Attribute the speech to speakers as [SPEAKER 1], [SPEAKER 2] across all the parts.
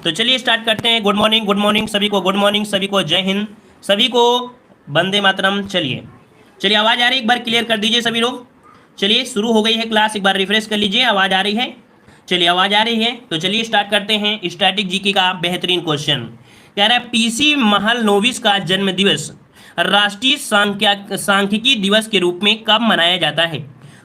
[SPEAKER 1] तो चलिए स्टार्ट करते हैं। गुड मॉर्निंग सभी को, गुड मॉर्निंग सभी को, जय हिंद सभी को, वंदे मातरम। चलिए चलिए आवाज़ आ रही है, एक बार क्लियर कर दीजिए सभी लोग। चलिए शुरू हो गई है क्लास, एक बार रिफ्रेश कर लीजिए। आवाज़ आ रही है? चलिए आवाज़ आ रही है तो चलिए स्टार्ट करते हैं। स्टैटिक जीके का बेहतरीन क्वेश्चन कह रहा है, पीसी महालनोबिस का जन्म दिवस राष्ट्रीय सांख्यिकी दिवस के रूप में कब मनाया जाता है।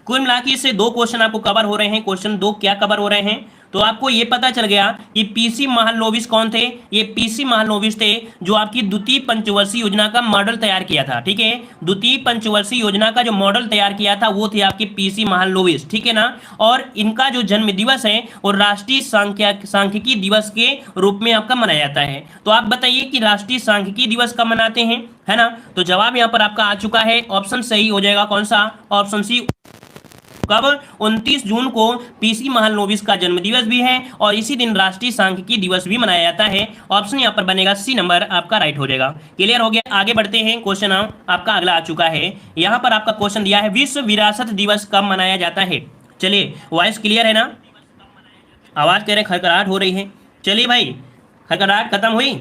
[SPEAKER 1] कुल मिला के इससे दो क्वेश्चन आपको कवर हो रहे हैं। क्वेश्चन दो क्या कवर हो रहे हैं, तो आपको ये पता चल गया कि पीसी महालनोबिस कौन थे। ये पीसी महालनोबिस थे जो आपकी द्वितीय पंचवर्षीय योजना का मॉडल तैयार किया था। ठीक है, द्वितीय पंचवर्षीय योजना का जो मॉडल तैयार किया था वो थे आपके पीसी महालनोबिस। ठीक है ना। और इनका जो जन्म दिवस है वो राष्ट्रीय सांख्यिकी दिवस के रूप में आपका मनाया जाता है। तो आप बताइए कि राष्ट्रीय सांख्यिकी दिवस कब मनाते हैं, है ना। तो जवाब यहाँ पर आपका आ चुका है, ऑप्शन सही हो जाएगा। कौन सा? Option C. कब? 29 जून को पीसी महालनोबिस का जन्मदिवस भी है और इसी दिन राष्ट्रीय सांख्यिकी दिवस भी मनाया जाता है। ऑप्शन यहाँ पर बनेगा सी नंबर, आपका राइट हो जाएगा। क्लियर हो गया? आगे बढ़ते हैं। क्वेश्चन आपका अगला आ चुका है। यहाँ पर आपका क्वेश्चन दिया है, विश्व विरासत दिवस कब मनाया जाता है। चलिए वॉइस क्लियर है ना? आवाज कह रहे खड़खड़ाहट हो रही है। चलिए भाई, खड़खड़ाहट खत्म हुई?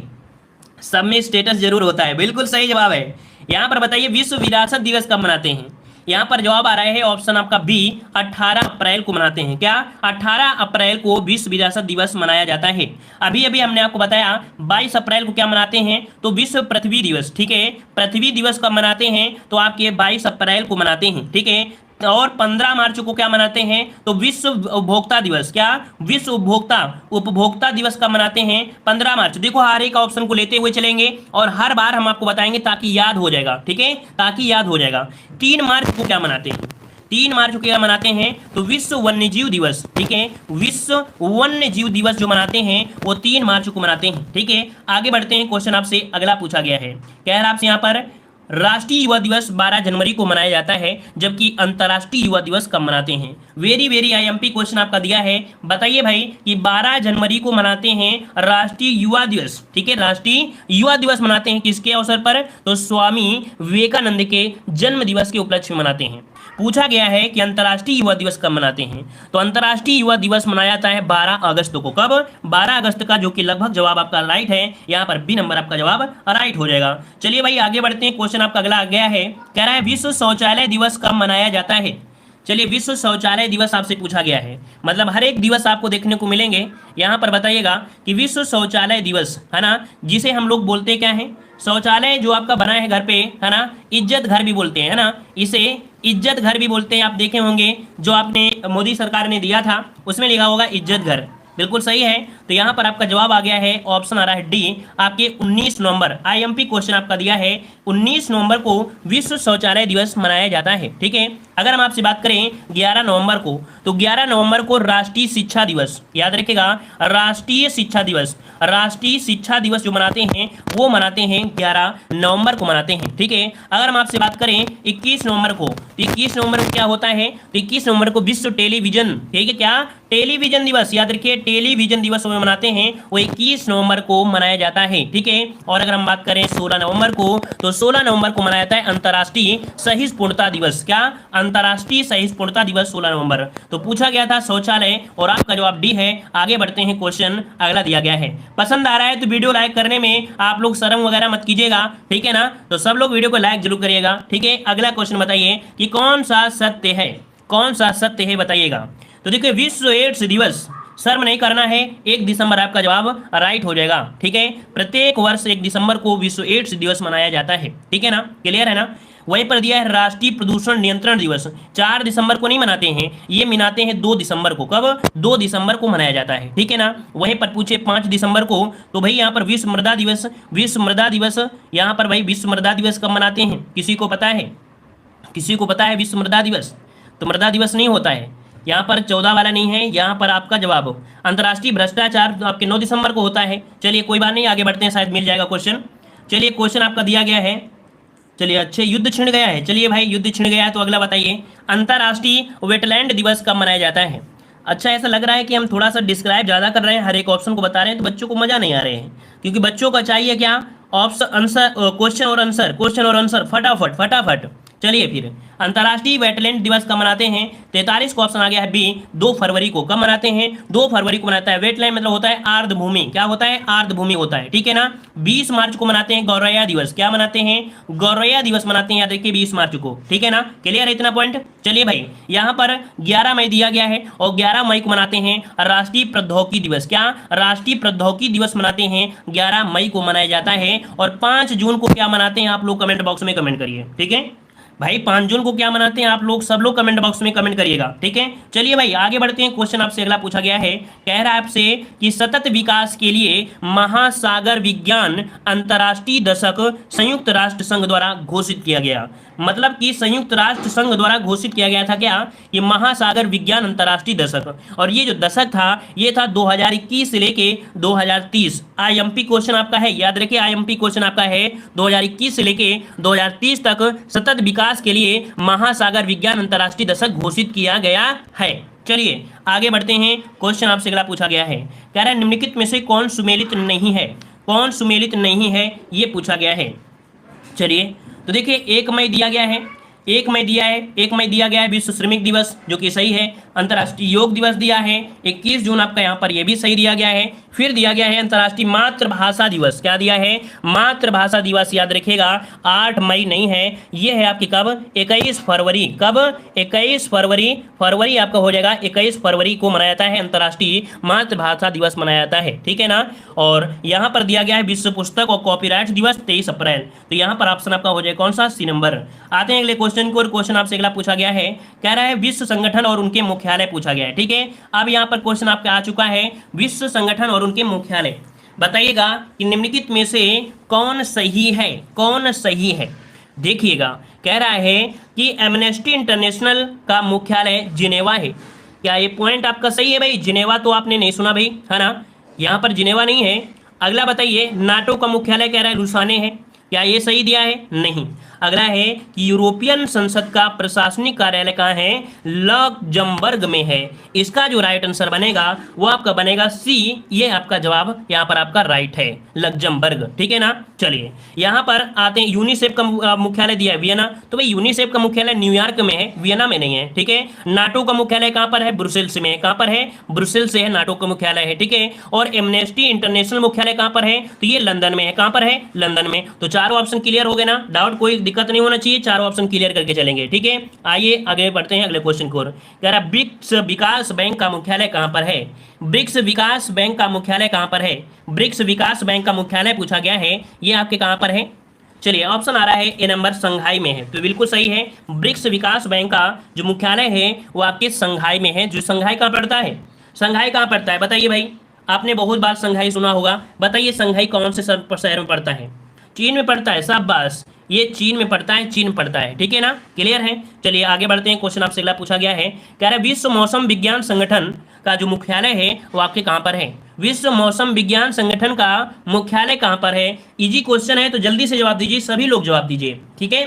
[SPEAKER 1] सब में स्टेटस जरूर होता है, बिल्कुल सही जवाब है। यहाँ पर बताइए विश्व विरासत दिवस कब मनाते हैं। यहाँ पर जवाब आ रहा है ऑप्शन आपका बी, 18 अप्रैल को मनाते हैं। क्या? 18 अप्रैल को विश्व विरासत दिवस मनाया जाता है। अभी अभी हमने आपको बताया 22 अप्रैल को क्या मनाते हैं, तो विश्व पृथ्वी दिवस। ठीक है, पृथ्वी दिवस कब मनाते हैं, तो आपके 22 अप्रैल को मनाते हैं। ठीक है, और 15 मार्च को क्या मनाते हैं, तो विश्व उपभोक्ता दिवस। क्या? विश्व उपभोक्ता दिवस का मनाते हैं 15 मार्च। देखो हर एक ऑप्शन को लेते हुए चलेंगे और हर बार हम आपको बताएंगे ताकि याद हो जाएगा। ठीक है, ताकि याद हो जाएगा। 3 मार्च को क्या मनाते हैं, 3 मार्च को क्या मनाते हैं, तो विश्व वन्यजीव दिवस। ठीक है, विश्व वन्यजीव दिवस जो मनाते हैं वो 3 मार्च को मनाते हैं। ठीक है, आगे बढ़ते हैं। क्वेश्चन आपसे अगला पूछा गया है, कह रहा आपसे यहाँ पर राष्ट्रीय युवा दिवस 12 जनवरी को मनाया जाता है, जबकि अंतर्राष्ट्रीय युवा दिवस कब मनाते हैं। वेरी आईएमपी क्वेश्चन आपका दिया है। बताइए भाई कि 12 जनवरी को मनाते हैं राष्ट्रीय युवा दिवस। ठीक है, राष्ट्रीय युवा दिवस मनाते हैं किसके अवसर पर, तो स्वामी विवेकानंद के जन्म दिवस के उपलक्ष्य में मनाते हैं। पूछा गया है कि अंतर्राष्ट्रीय युवा दिवस कब मनाते हैं, तो अंतर्राष्ट्रीय युवा दिवस मनाया जाता है 12 अगस्त को। कब? 12 अगस्त का, जो कि लगभग जवाब आपका राइट है। यहाँ पर बी नंबर आपका जवाब राइट हो जाएगा। चलिए भाई आगे बढ़ते हैं। क्वेश्चन आपका अगला आ गया है, कह रहा है विश्व शौचालय दिवस कब मनाया जाता है। चलिए विश्व शौचालय दिवस आपसे पूछा गया है, मतलब हर एक दिवस आपको देखने को मिलेंगे। यहाँ पर बताइएगा कि विश्व शौचालय दिवस, है ना, जिसे हम लोग बोलते क्या है, शौचालय जो आपका बना है घर पे, है ना, इज्जत घर भी बोलते हैं, है ना, इसे इज्जत घर भी बोलते हैं। आप देखे होंगे जो आपने मोदी सरकार ने दिया था उसमें लिखा होगा इज्जत घर, बिल्कुल सही है। तो यहाँ पर आपका जवाब आ गया है, ऑप्शन आ रहा है डी, आपके 19 नवंबर। आईएमपी क्वेश्चन आपका दिया है, 19 नवंबर को विश्व शौचालय दिवस मनाया जाता है। ठीक है, अगर हम आपसे बात करें 11 नवंबर को, तो 11 नवंबर को राष्ट्रीय शिक्षा दिवस, याद रखिएगा, राष्ट्रीय शिक्षा दिवस, राष्ट्रीय शिक्षा दिवस जो मनाते हैं वो मनाते हैं 11 नवंबर को मनाते हैं। ठीक है, अगर हम आपसे बात करें 21 नवंबर को, तो 21 नवंबर को क्या होता है, तो 21 नवंबर को विश्व टेलीविजन, ठीक है, क्या टेलीविजन दिवस, याद रखिए टेलीविजन दिवस में मनाते हैं वो 21 नवंबर को मनाया जाता है। ठीक है, और अगर हम बात करें 16 नवंबर को, तो 16 नवंबर को मनाया जाता है अंतर्राष्ट्रीय सहिष्णुता दिवस। क्या? अंतर्राष्ट्रीय सहिष्णुता दिवस 16 नवंबर। तो पूछा गया था शौचालय और आपका जवाब डी है। आगे बढ़ते हैं। क्वेश्चन अगला दिया गया है, पसंद आ रहा है तो वीडियो लाइक करने में आप लोग शर्म वगैरह मत कीजिएगा। ठीक है ना, तो सब लोग वीडियो को लाइक जरूर करिएगा। ठीक है, अगला क्वेश्चन बताइए कि कौन सा सत्य है, कौन सा सत्य है बताइएगा। तो देखिए विश्व एड्स दिवस, शर्म नहीं करना है, 1 दिसंबर आपका जवाब राइट हो जाएगा। ठीक है, प्रत्येक वर्ष 1 दिसंबर को विश्व एड्स दिवस मनाया जाता है। ठीक है ना, क्लियर है ना। वहीं पर दिया है राष्ट्रीय प्रदूषण नियंत्रण दिवस, 4 दिसंबर को नहीं मनाते हैं, ये मनाते हैं 2 दिसंबर को। कब? 2 दिसंबर को मनाया जाता है। ठीक है ना। वहीं पर पूछे 5 दिसंबर को, तो भाई यहाँ पर विश्व मृदा दिवस, विश्व मृदा दिवस, यहाँ पर भाई विश्व मृदा दिवस कब मनाते हैं, किसी को पता है, किसी को पता है विश्व मृदा दिवस? तो मृदा दिवस नहीं होता है, यहाँ पर 14 वाला नहीं है, यहाँ पर आपका जवाब अंतर्राष्ट्रीय भ्रष्टाचार तो आपके 9 दिसंबर को होता है। चलिए कोई बात नहीं, आगे बढ़ते हैं, शायद मिल जाएगा क्वेश्चन। चलिए क्वेश्चन आपका दिया गया है, चलिए अच्छे युद्ध छिड़ गया है। चलिए भाई युद्ध छिड़ गया है, तो अगला बताइए अंतर्राष्ट्रीय वेटलैंड दिवस कब मनाया जाता है। अच्छा ऐसा लग रहा है कि हम थोड़ा सा डिस्क्राइब ज़्यादा कर रहे हैं, हर एक ऑप्शन को बता रहे हैं, तो बच्चों को मज़ा नहीं आ रहे हैं, क्योंकि बच्चों को चाहिए क्या, ऑप्शन आंसर, क्वेश्चन और आंसर, क्वेश्चन और आंसर, फटाफट फटाफट। चलिए फिर अंतर्राष्ट्रीय वेटलैंड दिवस कब मनाते हैं? 43 को ऑप्शन आ गया है बी, 2 फरवरी को। कब मनाते हैं? 2 फरवरी को मनाता है। वेटलैंड मतलब होता है आर्द्रभूमि। क्या होता है? आर्द्रभूमि होता है, ठीक है ना। 20 मार्च को मनाते हैं गौरैया दिवस। क्या मनाते हैं? गौरैया दिवस मनाते हैं, याद रखिए 20 मार्च को, ठीक है ना। क्लियर है इतना पॉइंट? चलिए भाई, यहाँ पर 11 मई दिया गया है और 11 मई को मनाते हैं राष्ट्रीय प्रौद्योगिकी दिवस। क्या? राष्ट्रीय प्रौद्योगिकी दिवस मनाते हैं, 11 मई को मनाया जाता है। और 5 जून को क्या मनाते हैं आप लोग कमेंट बॉक्स में कमेंट करिए, ठीक है भाई। 5 जून को क्या मनाते हैं आप लोग? सब लोग कमेंट बॉक्स में कमेंट करिएगा, ठीक है। चलिए भाई आगे बढ़ते हैं। क्वेश्चन आपसे अगला पूछा गया है, कह रहा है आपसे कि सतत विकास के लिए महासागर विज्ञान अंतर्राष्ट्रीय दशक संयुक्त राष्ट्र संघ द्वारा घोषित किया गया। मतलब कि संयुक्त राष्ट्र संघ द्वारा घोषित किया गया था क्या? ये महासागर विज्ञान अंतर्राष्ट्रीय दशक। और ये जो दशक था ये था 2021 से लेके 2030। आईएमपी क्वेश्चन आपका है, याद रखिए आईएमपी क्वेश्चन आपका है 2021 से लेके 2030 तक सतत विकास के लिए महासागर विज्ञान अंतर्राष्ट्रीय दशक घोषित किया गया है। चलिए आगे बढ़ते हैं। क्वेश्चन आपसे अगला पूछा गया है, कह रहा है निम्नलिखित में से कौन सुमेलित नहीं है? कौन सुमेलित नहीं है ये पूछा गया है। चलिए तो देखिए 1 मई दिया गया है, 1 मई दिया है, 1 मई दिया गया है विश्व श्रमिक दिवस, जो कि सही है। अंतर्राष्ट्रीय योग दिवस दिया है 21 जून आपका, यहाँ पर यह भी सही दिया गया है। फिर दिया गया है अंतर्राष्ट्रीय मातृभाषा दिवस। क्या दिया है? मातृभाषा दिवस, याद रखिएगा 8 मई नहीं है, ये है आपकी कब? 21 फरवरी। कब? 21 फरवरी। फरवरी आपका हो जाएगा 21 फरवरी को मनाया जाता है अंतर्राष्ट्रीय मातृभाषा दिवस मनाया जाता है, ठीक है ना। और यहाँ पर दिया गया है विश्व पुस्तक और कॉपीराइट दिवस 23 अप्रैल। तो यहाँ पर ऑप्शन आपका हो जाएगा कौन सा? C number. आते हैं अगले क्वेश्चन को। क्वेश्चन आपसे अगला पूछा गया है, कह रहा है विश्व संगठन और उनके मुख्यालय पूछा गया है, ठीक है। अब यहाँ पर क्वेश्चन आपका आ चुका है विश्व संगठन और उनके मुख्यालय। बताइएगा कि निम्नलिखित में से कौन सही है? कौन सही है? देखिएगा कह रहा है कि एमनेस्टी इंटरनेशनल का मुख्यालय जिनेवा है। क्या ये पॉइंट आपका सही है भाई? जिनेवा तो आपने नहीं सुना भाई, है ना। यहाँ पर जिनेवा नहीं है। अगला बताइए, नाटो का मुख्यालय कह रहा है लुसाने है। क्या ये सही दिया है? नहीं। अगला है कि यूरोपियन संसद का प्रशासनिक कार्यालय कहाँ है? लक्जमबर्ग में है। इसका जो राइट आंसर बनेगा वो आपका बनेगा सी। ये आपका जवाब यहाँ पर आपका राइट है, लक्जमबर्ग, ठीक है ना। चलिए यहाँ पर आते हैं, यूनिसेफ का मुख्यालय दिया है वियना। तो भाई यूनिसेफ का मुख्यालय न्यूयॉर्क में है, वियना में नहीं है, ठीक है। नाटो का मुख्यालय कहाँ पर है? ब्रुसेल्स में है। कहाँ पर है? ब्रुसेल्स से है नाटो का मुख्यालय है, ठीक है। और एमनेस्टी इंटरनेशनल मुख्यालय कहाँ पर है? तो ये लंदन में है। कहाँ पर है? लंदन में। तो चारों ऑप्शन क्लियर हो गए ना, डाउट कोई दिक्कत नहीं होना चाहिए, चारों ऑप्शन क्लियर करके चलेंगे, ठीक है। आइए आगे बढ़ते हैं अगले क्वेश्चन को। कह रहा ब्रिक्स विकास बैंक का मुख्यालय कहां पर है? ब्रिक्स विकास बैंक का मुख्यालय कहां पर है? ब्रिक्स विकास बैंक का मुख्यालय पूछा गया है, ये आपके कहां पर है? चलिए ऑप्शन आ रहा है ए नंबर, संघाई में है। तो बिल्कुल सही है, ब्रिक्स विकास बैंक का जो मुख्यालय है वो आपके संघाई में है। जो संघाई कहां पड़ता है? संघाई कहां पड़ता है बताइए भाई, आपने बहुत बार संघाई सुना होगा। बताइए संघाई कौन से शहर में पड़ता है? चीन में पड़ता है। शाबाश, ये चीन में पड़ता है, चीन पड़ता है, ठीक है ना। क्लियर है। चलिए आगे बढ़ते हैं। क्वेश्चन आपसे अगला पूछा गया है, कह रहा है विश्व मौसम विज्ञान संगठन का जो मुख्यालय है वो आपके कहां पर है? विश्व मौसम विज्ञान संगठन का मुख्यालय कहां पर है? इजी क्वेश्चन है तो जल्दी से जवाब दीजिए, सभी लोग जवाब दीजिए, ठीक है।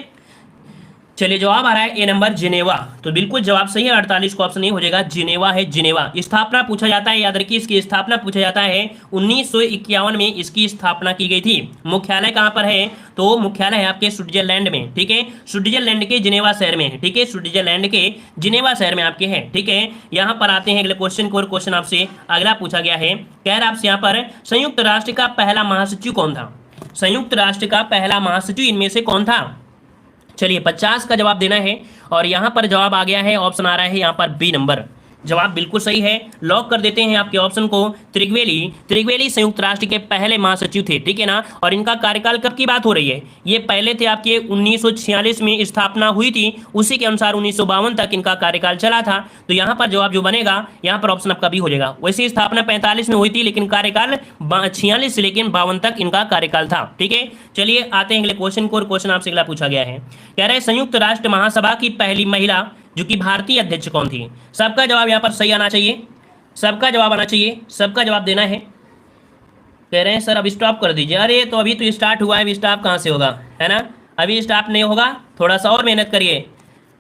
[SPEAKER 1] चलिए जवाब आ रहा है ए नंबर, जिनेवा। तो बिल्कुल जवाब सही है, 48 को ऑप्शन नहीं हो जाएगा, जिनेवा है, जिनेवा। स्थापना पूछा जाता है, याद रखिए इसकी स्थापना पूछा जाता है 1951 में इसकी स्थापना की गई थी। मुख्यालय कहां पर है? तो मुख्यालय है आपके स्विट्जरलैंड में, ठीक है। स्विट्जरलैंड के जिनेवा शहर में है, ठीक है। स्विट्जरलैंड के जिनेवा शहर में आपके हैं, ठीक है। यहाँ पर आते हैं अगले क्वेश्चन को। क्वेश्चन आपसे अगला पूछा गया है, कह रहा आपसे यहाँ पर संयुक्त राष्ट्र का पहला महासचिव कौन था? संयुक्त राष्ट्र का पहला महासचिव इनमें से कौन था? चलिए 50 का जवाब देना है और यहाँ पर जवाब आ गया है, ऑप्शन आ रहा है यहाँ पर बी नंबर। जवाब बिल्कुल सही है, लॉक कर देते हैं आपके ऑप्शन को। त्रिवेली, त्रिवेली संयुक्त राष्ट्र के पहले महासचिव थे, ठीक है ना। और इनका कार्यकाल कब की बात हो रही है? ये पहले थे आपके 1946 में स्थापना हुई थी, उसी के अनुसार 1952 तक इनका कार्यकाल चला था। तो यहाँ पर जवाब जो बनेगा यहाँ पर ऑप्शन आपका भी हो जाएगा। वैसे स्थापना 45 में हुई थी लेकिन कार्यकाल 46 से लेकिन 52 तक इनका कार्यकाल था, ठीक है। चलिए आते हैं अगले क्वेश्चन को। क्वेश्चन आपसे अगला पूछा गया है, कह रहे हैं संयुक्त राष्ट्र महासभा की पहली महिला जो कि भारतीय अध्यक्ष कौन थी? सबका जवाब यहाँ पर सही आना चाहिए, सबका जवाब आना चाहिए, सबका जवाब देना है। कह रहे हैं सर अब स्टॉप कर दीजिए। अरे तो अभी तो स्टार्ट हुआ है, अभी स्टॉप कहाँ से होगा, है ना। अभी स्टॉप नहीं होगा, थोड़ा सा और मेहनत करिए।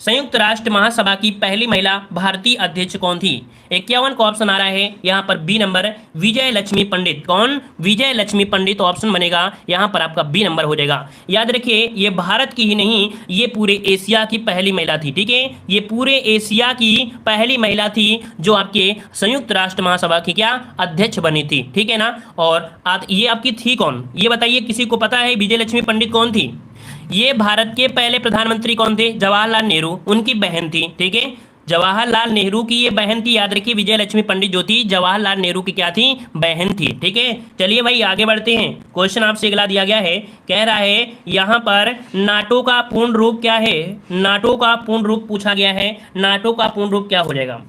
[SPEAKER 1] संयुक्त राष्ट्र महासभा की पहली महिला भारतीय अध्यक्ष कौन थी? 51 का ऑप्शन आ रहा है यहाँ पर बी नंबर, विजय लक्ष्मी पंडित। कौन? विजय लक्ष्मी पंडित ऑप्शन बनेगा यहाँ पर आपका बी नंबर हो जाएगा। याद रखिए ये भारत की ही नहीं, ये पूरे एशिया की पहली महिला थी। ठीक है, ये पूरे एशिया की पहली महिला थी जो आपके संयुक्त राष्ट्र महासभा की क्या अध्यक्ष बनी थी। ठीक है ना। और ये आपकी थी कौन, ये बताइए, किसी को पता है विजय लक्ष्मी पंडित कौन थी? ये भारत के पहले प्रधानमंत्री कौन थे? जवाहरलाल नेहरू, उनकी बहन थी। ठीक है, जवाहरलाल नेहरू की ये बहन थी। याद रखिए विजय लक्ष्मी पंडित जो थी जवाहरलाल नेहरू की क्या थी? बहन थी। ठीक है, चलिए भाई आगे बढ़ते हैं। क्वेश्चन आपसे अगला दिया गया है, कह रहा है यहाँ पर नाटो का पूर्ण रूप क्या है? नाटो का पूर्ण रूप पूछा गया है। नाटो का पूर्ण रूप क्या हो जाएगा?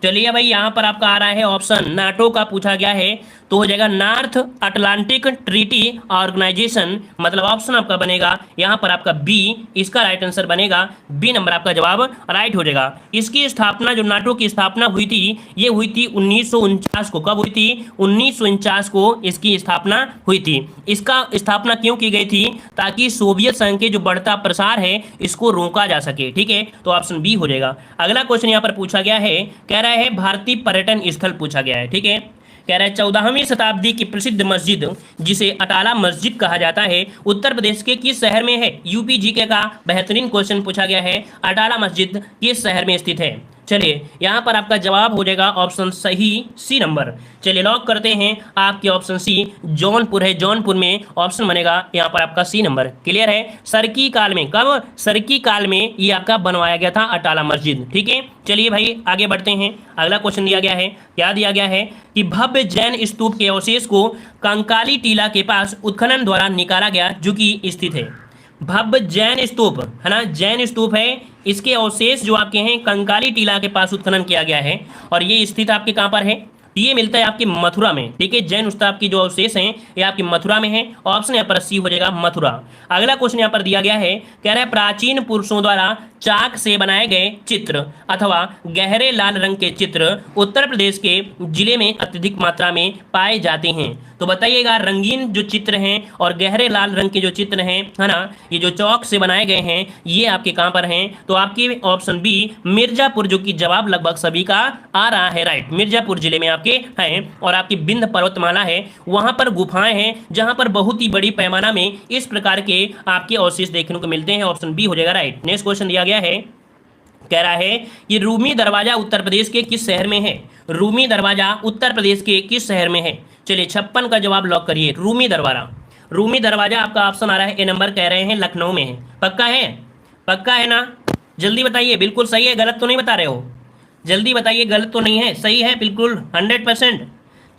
[SPEAKER 1] चलिए भाई यहाँ पर आपका आ रहा है ऑप्शन, नाटो का पूछा गया है तो हो जाएगा नॉर्थ अटलांटिक ट्रीटी ऑर्गेनाइजेशन, मतलब ऑप्शन आपका बनेगा यहाँ पर आपका बी। इसका राइट आंसर बनेगा बी नंबर, आपका जवाब राइट हो जाएगा। इसकी स्थापना, जो नाटो की स्थापना हुई थी, ये हुई थी 1949 को। कब हुई थी? 1949 को इसकी स्थापना हुई थी। इसका स्थापना क्यों की गई थी? ताकि सोवियत संघ के जो बढ़ता प्रसार है इसको रोका जा सके। ठीक है, तो ऑप्शन बी हो जाएगा। अगला क्वेश्चन यहाँ पर पूछा गया है, कह रहा है भारतीय पर्यटन स्थल पूछा गया है। ठीक है, कह रहा है 14वीं शताब्दी की प्रसिद्ध मस्जिद जिसे अटाला मस्जिद कहा जाता है उत्तर प्रदेश के किस शहर में है? यूपी जीके का बेहतरीन क्वेश्चन पूछा गया है, अटाला मस्जिद किस शहर में स्थित है? चलिए यहाँ पर आपका जवाब हो जाएगा ऑप्शन सही सी नंबर। चलिए लॉक करते हैं, आपके ऑप्शन सी जौनपुर है, जौनपुर में ऑप्शन बनेगा यहाँ पर आपका सी नंबर। क्लियर है। सरकी काल में, कब? सरकी काल में ये आपका बनवाया गया था अटाला मस्जिद। ठीक है, चलिए भाई आगे बढ़ते हैं। अगला क्वेश्चन दिया गया है, क्या दिया गया है कि भव्य जैन स्तूप के अवशेष को कंकाली टीला के पास उत्खनन द्वारा निकाला गया जो कि स्थित है। भव्य जैन स्तूप है ना, जैन स्तूप है, इसके अवशेष जो आपके हैं कंकाली टीला के पास उत्खनन किया गया है और ये स्थित आपके कहाँ पर है? ये मिलता है आपकी मथुरा में। ठीक है, जैन स्तूप की जो अवशेष हैं ये आपकी मथुरा में है। ऑप्शन यहाँ पर सी हो जाएगा मथुरा। अगला क्वेश्चन यहाँ पर दिया गया है, कह रहा है प्राचीन पुरुषों द्वारा चाक से बनाए गए चित्र अथवा गहरे लाल रंग के चित्र उत्तर प्रदेश के जिले में अत्यधिक मात्रा में पाए जाते हैं। तो बताइएगा रंगीन जो चित्र हैं और गहरे लाल रंग के जो चित्र हैं, है ना, ये जो चौक से बनाए गए हैं ये आपके कहाँ पर हैं? तो आपके ऑप्शन बी मिर्जापुर, जो कि जवाब लगभग सभी का आ रहा है राइट। मिर्जापुर जिले में आपके हैं और आपकी विंध्य पर्वतमाला है, वहां पर गुफाएं हैं जहां पर बहुत ही बड़ी पैमाना में इस प्रकार के आपके अवशेष देखने को मिलते हैं। ऑप्शन बी हो जाएगा राइट। नेक्स्ट क्वेश्चन दिया गया है, कह रहा है कि रूमी दरवाजा उत्तर प्रदेश के किस शहर में है? रूमी दरवाजा उत्तर प्रदेश के किस शहर में है? चलिए 56 का जवाब लॉक करिए। रूमी दरवाजा, रूमी दरवाजा आपका ऑप्शन आ रहा है ए नंबर, कह रहे हैं लखनऊ में है। पक्का है? पक्का है ना? जल्दी बताइए, बिल्कुल सही है, गलत तो नहीं बता रहे हो? जल्दी बताइए, गलत तो नहीं है, सही है बिल्कुल 100%।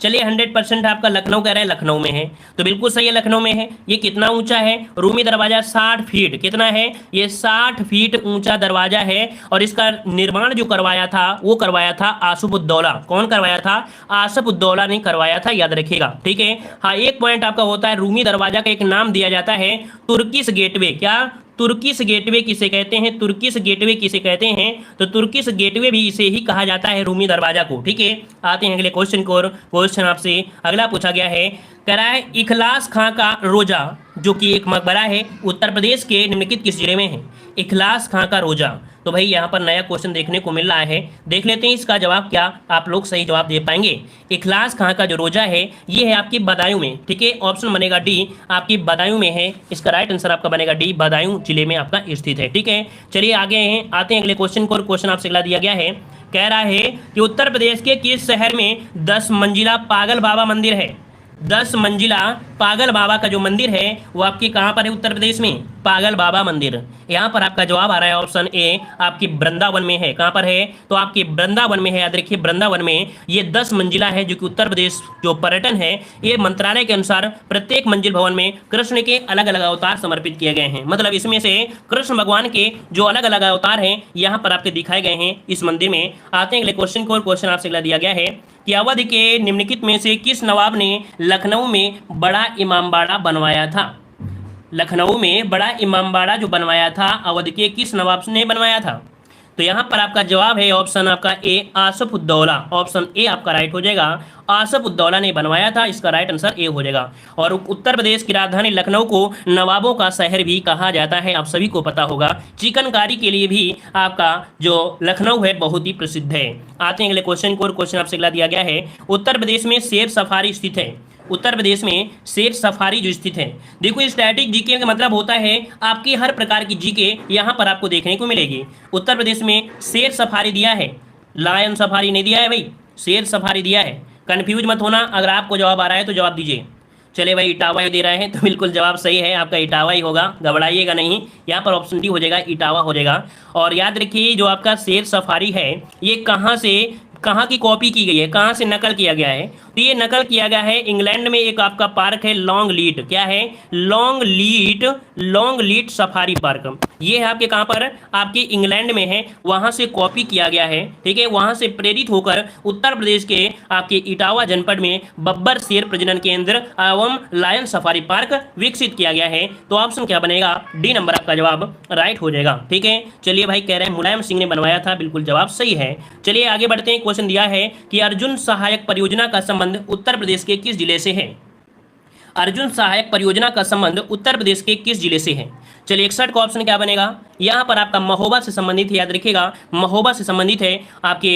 [SPEAKER 1] चलिए 100% आपका लखनऊ कह रहे हैं, लखनऊ में है तो बिल्कुल सही है, लखनऊ में है। ये कितना ऊंचा है? रूमी दरवाजा 60 फीट, कितना है? ये 60 फीट ऊंचा दरवाजा है और इसका निर्माण जो करवाया था वो करवाया था आसफुद्दौला। कौन करवाया था? आसफुद्दौला ने करवाया था, याद रखिएगा। ठीक है, हाँ एक पॉइंट आपका होता है, रूमी दरवाजा का एक नाम दिया जाता है तुर्किश गेटवे। क्या? तुर्किश गेटवे किसे कहते हैं? तुर्किश गेटवे किसे कहते हैं? तो तुर्किश गेटवे भी इसे ही कहा जाता है, रूमी दरवाजा को। ठीक है, आते हैं अगले क्वेश्चन को। क्वेश्चन आपसे अगला पूछा गया है, कह रहा है इखलास खां का रोजा जो कि एक मकबरा है उत्तर प्रदेश के निम्नलिखित किस जिले में है? इखलास खां का रोजा। तो भाई यहाँ पर नया क्वेश्चन देखने को मिल रहा है, देख लेते हैं इसका जवाब क्या आप लोग सही जवाब दे पाएंगे। इखलास खां का जो रोजा है ये है आपकी बदायूं में। ठीक है, ऑप्शन बनेगा डी, आपकी बदायूं में है। इसका राइट आंसर आपका बनेगा डी, बदायूं जिले में आपका स्थित है। ठीक है, चलिए आगे हैं, आते हैं अगले क्वेश्चन को। क्वेश्चन आपसे अगला दिया गया है, कह रहा है कि उत्तर प्रदेश के किस शहर में 10 मंजिला पागल बाबा मंदिर है? 10 मंजिला पागल बाबा का जो मंदिर है वो आपके कहाँ पर है? उत्तर प्रदेश में पागल बाबा मंदिर। यहाँ पर आपका जवाब आ रहा है ऑप्शन ए, आपकी वृंदावन में है। कहाँ पर है? तो आपके वृंदावन में है, याद रखिए वृंदावन में ये 10 मंजिला है जो कि उत्तर प्रदेश जो पर्यटन है ये मंत्रालय के अनुसार प्रत्येक मंजिल भवन में कृष्ण के अलग अलग अवतार समर्पित किए गए हैं। मतलब इसमें से कृष्ण भगवान के जो अलग अलग अवतार हैं यहाँ पर आपके दिखाए गए हैं इस मंदिर में। आते हैं अगले क्वेश्चन को। क्वेश्चन आपसे अगला दिया गया है कि अवध के निम्नलिखित में से किस नवाब ने लखनऊ में बड़ा इमामबाड़ा बनवाया था? लखनऊ में बड़ा इमामबाड़ा जो बनवाया था अवध के किस नवाब ने बनवाया था? तो यहाँ पर आपका जवाब है ऑप्शन आपका ए, आसफुद्दौला। ऑप्शन ए आपका राइट हो जाएगा। आसफ उद्दौला ने बनवाया था। इसका राइट आंसर ए हो जाएगा। और उत्तर प्रदेश की राजधानी लखनऊ को नवाबों का शहर भी कहा जाता है, आप सभी को पता होगा। चिकनकारी के लिए भी आपका जो लखनऊ है बहुत ही प्रसिद्ध है। आते हैं अगले क्वेश्चन को, और क्वेश्चन आपसे अगला दिया गया है, उत्तर प्रदेश में शेर सफारी स्थित है। उत्तर प्रदेश में शेर सफारी जो स्थित है, देखो स्टैटिक जीके का मतलब होता है आपकी हर प्रकार की जीके यहाँ पर आपको देखने को मिलेगी। उत्तर प्रदेश में शेर सफारी दिया है, लायन सफारी नहीं दिया है भाई, शेर सफारी दिया है। कंफ्यूज मत होना, अगर आपको जवाब आ रहा है तो जवाब दीजिए। चले भाई इटावा दे रहे हैं तो बिल्कुल जवाब सही है आपका, इटावा ही होगा, घबराइएगा नहीं। यहाँ पर ऑप्शन डी हो जाएगा, इटावा हो जाएगा। और याद रखिए जो आपका शेर सफारी है ये कहाँ की कॉपी की गई है, कहाँ से नकल किया गया है, तो ये नकल किया गया है इंग्लैंड में एक आपका पार्क है लॉन्गलीट। क्या है? लॉन्गलीट सफारी पार्क। ये है आपके कहाँ पर, आपके इंग्लैंड में है, वहाँ से कॉपी किया गया है। ठीक है, वहाँ से प्रेरित होकर उत्तर प्रदेश के आपके इटावा जनपद में बब्बर शेर प्रजनन केंद्र एवं लायन सफारी पार्क विकसित किया गया है। तो ऑप्शन क्या बनेगा? डी नंबर आपका जवाब राइट हो जाएगा। ठीक है, चलिए भाई कह रहे हैं मुलायम सिंह ने बनवाया था, बिल्कुल जवाब सही है। चलिए आगे बढ़ते हैं। क्वेश्चन दिया है कि अर्जुन सहायक परियोजना का संबंध उत्तर प्रदेश के किस जिले से है? अर्जुन सहायक परियोजना का संबंध उत्तर प्रदेश के किस जिले से है? चलिए 61 का ऑप्शन क्या बनेगा? यहाँ पर आपका महोबा से संबंधित है, याद रखिएगा महोबा से संबंधित है। आपके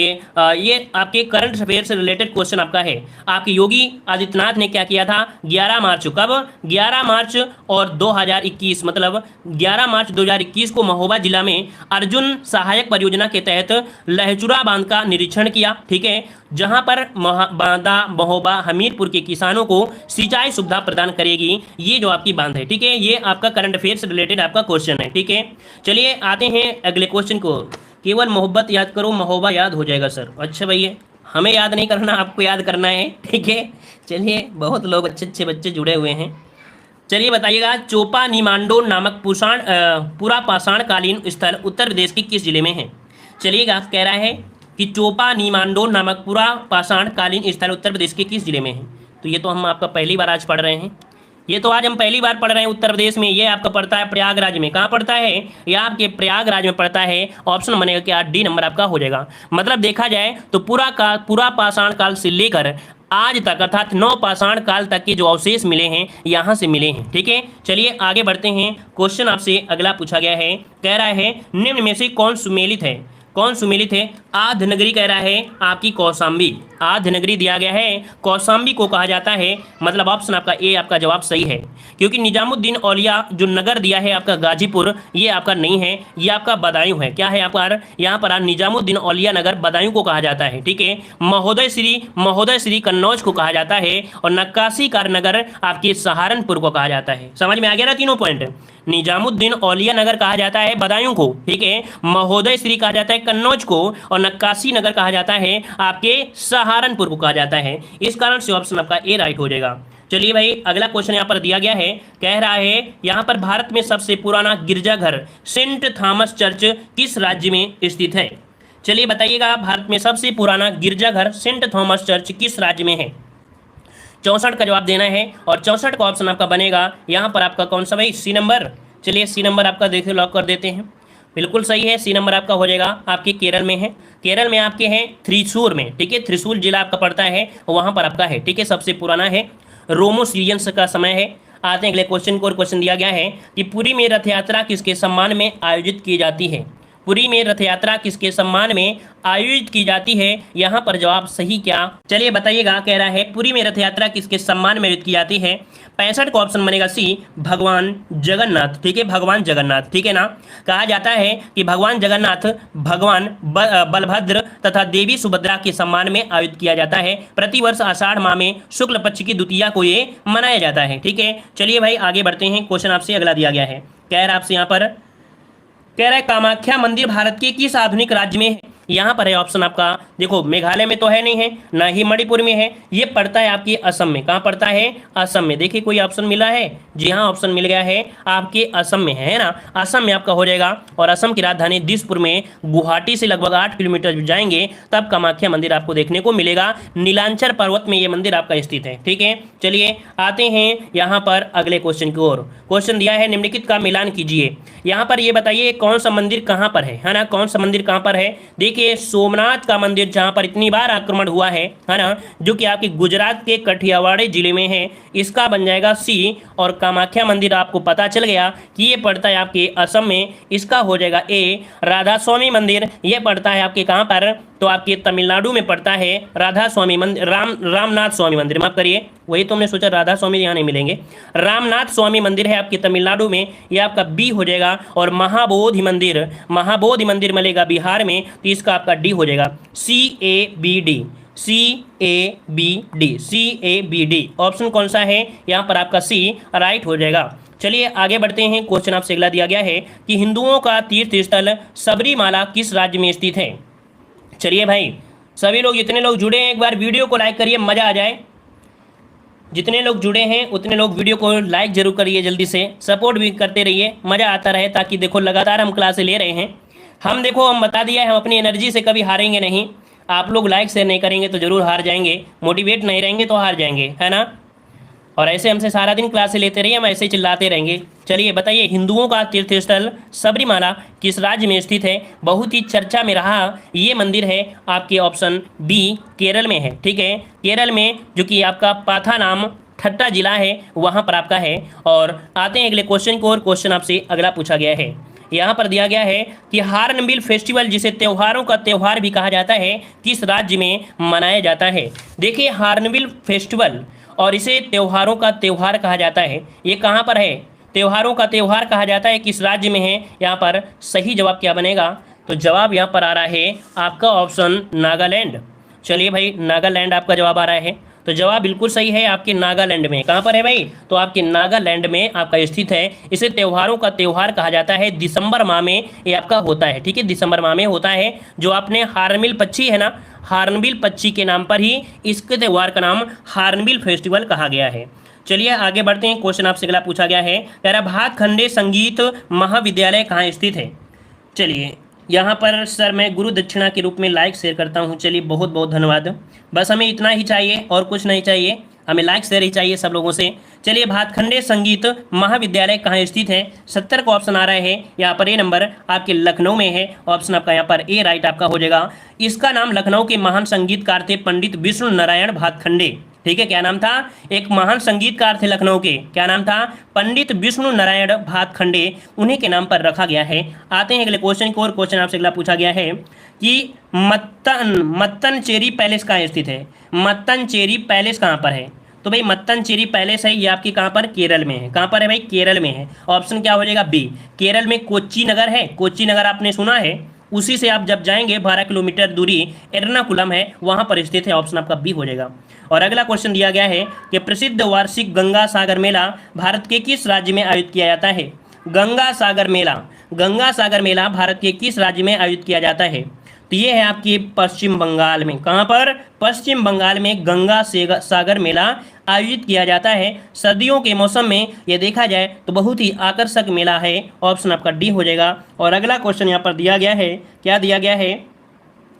[SPEAKER 1] ये आपके करंट अफेयर से रिलेटेड क्वेश्चन आपका है। आपके योगी आदित्यनाथ ने क्या किया था? 11 मार्च, कब? 11 मार्च और 2021, मतलब 11 मार्च 2021 को महोबा जिला में अर्जुन सहायक परियोजना के तहत लहचुरा बांध का निरीक्षण किया। ठीक है, जहां पर बांदा महोबा हमीरपुर के किसानों को सिंचाई सुविधा प्रदान करेगी, ये जो आपकी बांध है। ठीक है, ये आपका करंट अफेयर से रिलेटेड आपका क्वेश्चन है। ठीक है, चलिए आते हैं अगले क्वेश्चन को। केवल मोहब्बत याद करो, महोबा याद हो जाएगा सर। अच्छा भैया, हमें याद नहीं करना, आपको याद करना है। ठीक है, चलिए बहुत लोग अच्छे अच्छे बच्चे जुड़े हुए हैं। चलिए बताइएगा, चोपा निमांडो नामक पूरा पाषाण कालीन स्थल उत्तर प्रदेश के किस जिले में है? चलिएगा, कह रहा है कि चोपा निमांडो नामक पूरा पाषाण कालीन स्थल उत्तर प्रदेश के किस जिले में है? तो ये तो हम आपका पहली बार आज पढ़ रहे हैं, ये तो आज हम पहली बार पढ़ रहे हैं उत्तर प्रदेश में। ये आपका पड़ता है प्रयागराज में। कहाँ पड़ता है? ये आपके प्रयागराज में पड़ता है। ऑप्शन बनेगा क्या? डी नंबर आपका हो जाएगा। मतलब देखा जाए तो पूरा पाषाण काल से लेकर आज तक अर्थात नव पाषाण काल तक के जो अवशेष मिले हैं यहाँ से मिले हैं। ठीक है, चलिए आगे बढ़ते हैं। क्वेश्चन आपसे अगला पूछा गया है, कह रहा है निम्न में से कौन सुमेलित है? कौन सुमेलित है? आध नगरी कह रहा है आपकी कौशाम्बी। आध नगरी दिया गया है, कौशाम्बी को कहा जाता है। मतलब ऑप्शन आपका ए आपका जवाब सही है, क्योंकि निजामुद्दीन औलिया जो नगर दिया है आपका गाजीपुर, ये आपका नहीं है, ये आपका बदायूं है। क्या है आपका? यहाँ पर निजामुद्दीन औलिया नगर बदायूं को कहा जाता है। ठीक है, महोदय श्री कन्नौज को कहा जाता है, और नक्काशी कार नगर आपके सहारनपुर को कहा जाता है। समझ में आ गया ना तीनों पॉइंट? निजामुद्दीन औलिया नगर कहा जाता है बदायूं को, ठीक है, महोदय श्री कहा जाता है कन्नौज को, और नक्काशी नगर कहा जाता है आपके सहारनपुर को कहा जाता है। इस कारण से ऑप्शन आपका ए राइट हो जाएगा। चलिए भाई अगला क्वेश्चन यहाँ पर दिया गया है, कह रहा है यहाँ पर भारत में सबसे पुराना गिरजाघर सेंट थॉमस चर्च किस राज्य में स्थित है? चलिए बताइएगा, भारत में सबसे पुराना गिरजाघर सेंट थॉमस चर्च किस राज्य में है? 64 का जवाब देना है, और 64 का ऑप्शन आपका बनेगा यहाँ पर आपका कौन सा भाई? C number. चलिए सी नंबर आपका देखिए लॉक कर देते हैं। बिल्कुल सही है, सी नंबर आपका हो जाएगा। आपके केरल में है, केरल में आपके हैं थ्रिशूर में। ठीक है, थ्रिशूर जिला आपका पड़ता है, वहाँ पर आपका है। ठीक है, सबसे पुराना है, रोमो सीरियंस का समय है। आते हैं अगले क्वेश्चन को, और क्वेश्चन दिया गया है कि पुरी में रथ यात्रा किसके सम्मान में आयोजित की जाती है? पुरी में रथ यात्रा किसके सम्मान में आयोजित की जाती है? यहाँ पर जवाब सही क्या? चलिए बताइएगा, कह रहा है पुरी में रथ यात्रा किसके सम्मान में आयोजित की जाती है? 65 का ऑप्शन बनेगा सी, भगवान जगन्नाथ। ठीक है, भगवान जगन्नाथ। ठीक है ना, कहा जाता है कि भगवान जगन्नाथ भगवान बलभद्र तथा देवी सुभद्रा के सम्मान में आयोजित किया जाता है। प्रतिवर्ष आषाढ़ माह में शुक्ल पक्ष की द्वितीया को ये मनाया जाता है। ठीक है, चलिए भाई आगे बढ़ते हैं। क्वेश्चन आपसे अगला दिया गया है, कह रहा है आपसे यहाँ पर, कह रहा है कामाख्या मंदिर भारत के किस आधुनिक राज्य में है? यहाँ पर है ऑप्शन आपका, देखो मेघालय में तो है नहीं है, ना ही मणिपुर में है, ये पड़ता है आपकी असम में। कहाँ पड़ता है? असम में। देखिए कोई ऑप्शन मिला है? जी हाँ, ऑप्शन मिल गया है, आपके असम में है ना, असम में आपका हो जाएगा। और असम की राजधानी दिसपुर में, गुवाहाटी से लगभग 8 किलोमीटर जाएंगे तब कामाख्या मंदिर आपको देखने को मिलेगा। नीलांचल पर्वत में ये मंदिर आपका स्थित है। ठीक है, चलिए आते हैं यहाँ पर अगले क्वेश्चन की ओर। क्वेश्चन दिया है निम्नलिखित का मिलान कीजिए। यहाँ पर ये बताइए कौन सा मंदिर कहाँ पर है ना, कौन सा मंदिर कहाँ पर है? देखिए देखिए सोमनाथ का मंदिर जहां पर इतनी बार आक्रमण हुआ है ना, जो कि आपके गुजरात के कठियावाड़ जिले में है, इसका बन जाएगा सी। और कामाख्या मंदिर आपको पता चल गया कि ये पड़ता है आपके असम में, इसका हो जाएगा ए। राधा स्वामी मंदिर ये पड़ता है आपके कहाँ पर, तो आपके तमिलनाडु में पड़ता है राधा स्वामी मंदिर, रामनाथ स्वामी मंदिर, माफ करिए, वही तो हमने सोचा राधा स्वामी यहाँ नहीं मिलेंगे। रामनाथ स्वामी मंदिर है आपके तमिलनाडु में, ये आपका बी हो जाएगा। और महाबोधि मंदिर मिलेगा बिहार में, तो इसका आपका डी हो जाएगा, CABD, CABD ऑप्शन कौन सा है यहाँ पर आपका सी राइट हो जाएगा। चलिए आगे बढ़ते हैं। क्वेश्चन आपसे अगला दिया गया है कि हिंदुओं का तीर्थ स्थल सबरीमाला किस राज्य में स्थित है। चलिए भाई सभी लोग, जितने लोग जुड़े हैं एक बार वीडियो को लाइक करिए, मज़ा आ जाए। जितने लोग जुड़े हैं उतने लोग वीडियो को लाइक जरूर करिए, जल्दी से सपोर्ट भी करते रहिए, मज़ा आता रहे, ताकि देखो लगातार हम क्लासे ले रहे हैं। हम बता दिया है, हम अपनी एनर्जी से कभी हारेंगे नहीं। आप लोग लाइक शेयर नहीं करेंगे तो जरूर हार जाएंगे, मोटिवेट नहीं रहेंगे तो हार जाएंगे, है ना। और ऐसे हमसे सारा दिन क्लासे लेते रहिए, हम ऐसे ही चिल्लाते रहेंगे। चलिए बताइए, हिंदुओं का तीर्थ स्थल सबरीमाला किस राज्य में स्थित है। बहुत ही चर्चा में रहा ये मंदिर है आपके ऑप्शन बी, केरल में है। ठीक है, केरल में, जो कि आपका पाथानाम ठट्टा जिला है, वहाँ पर आपका है। और आते हैं अगले क्वेश्चन को, और क्वेश्चन आपसे अगला पूछा गया है। यहाँ पर दिया गया है कि हार्नबिल फेस्टिवल, जिसे त्योहारों का त्योहार भी कहा जाता है, किस राज्य में मनाया जाता है। देखिए हार्नबिल फेस्टिवल और इसे त्योहारों का त्योहार कहा जाता है, ये कहाँ पर है, त्योहारों का त्योहार कहा जाता है, किस राज्य में है। यहाँ पर सही जवाब क्या बनेगा, तो जवाब यहाँ पर आ रहा है आपका ऑप्शन नागालैंड। चलिए भाई, नागालैंड आपका जवाब आ रहा है, तो जवाब बिल्कुल सही है, आपके नागालैंड में। कहाँ पर है भाई, तो आपके नागालैंड में आपका स्थित है। इसे त्योहारों का त्योहार कहा जाता है, दिसंबर माह में ये आपका होता है। ठीक है, दिसंबर माह में होता है। जो आपने हार्नबिल पक्षी है ना, हार्नबिल पक्षी के नाम पर ही इसके त्यौहार का नाम हार्नबिल फेस्टिवल कहा गया है। चलिए आगे बढ़ते हैं। क्वेश्चन आपसे अगला पूछा गया है, कह रहा भातखंडे संगीत महाविद्यालय कहाँ स्थित है। चलिए यहाँ पर सर मैं गुरु दक्षिणा के रूप में लाइक शेयर करता हूँ। चलिए बहुत बहुत धन्यवाद, बस हमें इतना ही चाहिए और कुछ नहीं चाहिए, हमें लाइक शेयर ही चाहिए सब लोगों से। चलिए भातखंडे संगीत महाविद्यालय कहाँ स्थित है, 70 का ऑप्शन आ रहा है यहाँ पर। ए नंबर आपके लखनऊ में है, ऑप्शन आपका यहाँ पर ए राइट आपका हो जाएगा। इसका नाम लखनऊ के महान संगीतकार थे पंडित विष्णु नारायण भातखंडे। ठीक है, क्या नाम था, एक महान संगीतकार थे लखनऊ के, क्या नाम था, पंडित विष्णु नारायण भातखंडे, उन्हीं के नाम पर रखा गया है। आते हैं अगले क्वेश्चन को, और क्वेश्चन आपसे अगला पूछा गया है कि मत्तनचेरी पैलेस कहाँ स्थित है। मत्तनचेरी पैलेस कहाँ पर है, तो भाई मत्तनचेरी पैलेस है ये आपकी कहाँ पर, केरल में है। कहाँ पर है भाई, केरल में है। ऑप्शन क्या हो जाएगा बी। केरल में कोच्चि नगर है, कोच्चि नगर आपने सुना है, उसी से आप जब जाएंगे 12 किलोमीटर दूरी एर्नाकुलम है, वहां पर स्थित है। ऑप्शन आपका बी हो जाएगा। और अगला क्वेश्चन दिया गया है कि प्रसिद्ध वार्षिक गंगा सागर मेला भारत के किस राज्य में आयोजित किया जाता है। गंगा सागर मेला भारत के किस राज्य में आयोजित किया जाता है, तो ये है आपकी पश्चिम बंगाल में। कहाँ पर, पश्चिम बंगाल में गंगा सागर मेला आयोजित किया जाता है। सर्दियों के मौसम में ये देखा जाए तो बहुत ही आकर्षक मेला है। ऑप्शन आपका डी हो जाएगा। और अगला क्वेश्चन यहाँ पर दिया गया है, क्या दिया गया है,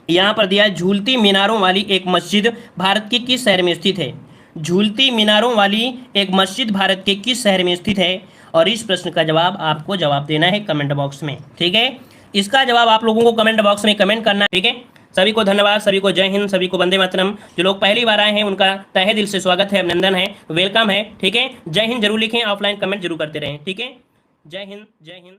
[SPEAKER 1] यहाँ पर दिया है झूलती मीनारों वाली एक मस्जिद भारत के किस शहर में स्थित है। झूलती मीनारों वाली एक मस्जिद भारत के किस शहर में स्थित है। और इस प्रश्न का जवाब आपको जवाब देना है कमेंट बॉक्स में। ठीक है, इसका जवाब आप लोगों को कमेंट बॉक्स में कमेंट करना है। ठीक है, सभी को धन्यवाद, सभी को जय हिंद, सभी को वंदे मातरम। जो लोग पहली बार आए हैं उनका तहे दिल से स्वागत है, अभिनंदन है, वेलकम है। ठीक है, जय हिंद जरूर लिखें, ऑफलाइन कमेंट जरूर करते रहें। ठीक है, जय हिंद जय हिंद।